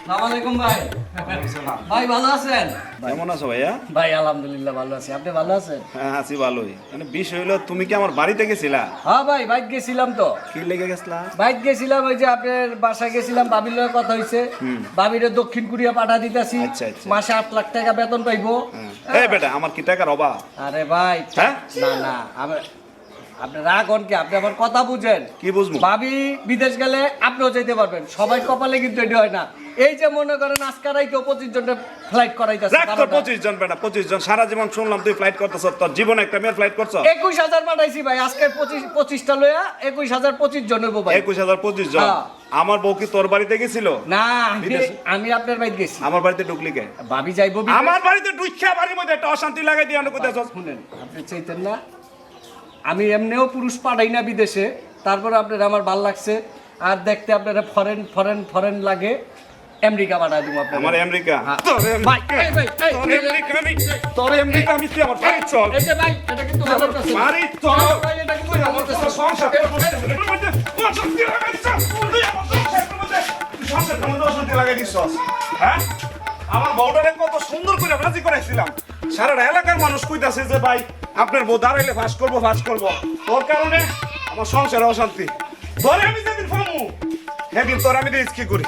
আসসালামু আলাইকুম ভাই। ভাই ভালো আছেন? কেমন আছো ভাইয়া? ভাই আলহামদুলিল্লাহ ভালো আছি। আপনি ভালো আছেন? হ্যাঁ আছি ভালোই। মানে বিষয় হলো তুমি কি আমার বাড়িতে গেছিলা? হ্যাঁ ভাই, বাইক গেছিলাম তো। কি লেগে গেছলা? বাইক গেছিলাম, ওই যে আপনার বাসায় গেছিলাম, বাবির লগে কথা হইছে। বাবিরে দক্ষিণ কোরিয়া পাঠা দিতেছি। আচ্ছা, আচ্ছা। মাসে 8 লাখ টাকা বেতন পাইবো। এই বেটা আমার কি টাকার অভাব? আরে ভাই, হ্যাঁ? না আপনি রাগন কি? আপনি আমার কথা বুঝেন। কি বুঝবো? ভাবি বিদেশ গেলে আপনিও যেতে পারবেন, সবাই কপালে কিন্তু এটি হয় না। এই যে মনে করেন আজকারাই তো 25 জনের ফ্লাইট করাইতেছে। রাখ তো 25 জন বেটা, 25 জন। সারা জীবন শুনলাম তুই ফ্লাইট করতেছ, তোর জীবন একটা মেয়ের ফ্লাইট করছ। 21,000 পাঠাইছি ভাই, আজকে 25টা লইয়া 21,000 25 জনের বউ ভাই। 21,000 25 জন। হ্যাঁ। আমার বউ কি তোর বাড়িতে গেছিল? না, বিদেশে? আমি আপনার বাড়িতে গেছি। আমার বাড়িতে ঢুকলি কে? ভাবি যাইবো বিদেশ। আমার বাড়িতে ঢুকিয়া বাড়ির মধ্যে একটা অশান্তি লাগাই দিয়ে কোথায় আছো? শুনেন, আপনি চাইতেন না আমি এমনিও পুরুষ পাঠাই না বিদেশে, তারপরে আপনার আমার ভাল লাগছে। আর দেখতে আপনারা ফরেন লাগে, আমেরিকা পাঠাই দেবো আপনার। আমার আমেরিকা? হ্যাঁ। তোর ভাই, আমেরিকা? এই ভাই, এই, তোর আমেরিকা তোর আমেরিকা আমি তুই আমার বাড়ি চল। এই যে ভাই, এটা কিন্তু আমার কাছে। বাড়ি চল। ভাই, এটা কিন্তু তুই আমার আমার কাছে। সংসার অশান্তি লাগাই দিচ্ছ। তুই আমার সংসারের মধ্যে অশান্তি লাগাই দিচ্ছস। হ্যাঁ? আমার বউটারে কত সুন্দর করে রাজি করাইছিলাম। সারা এলাকার মানুষ কইতাছে যে ভাই আপনার বউ দাঁড়াইলে ফাঁস করবো। তোর কারণে আমার সংসারে অশান্তি। তোরে আমি যেদিন ফামু সেদিন তোর আমি রিস্কি করি।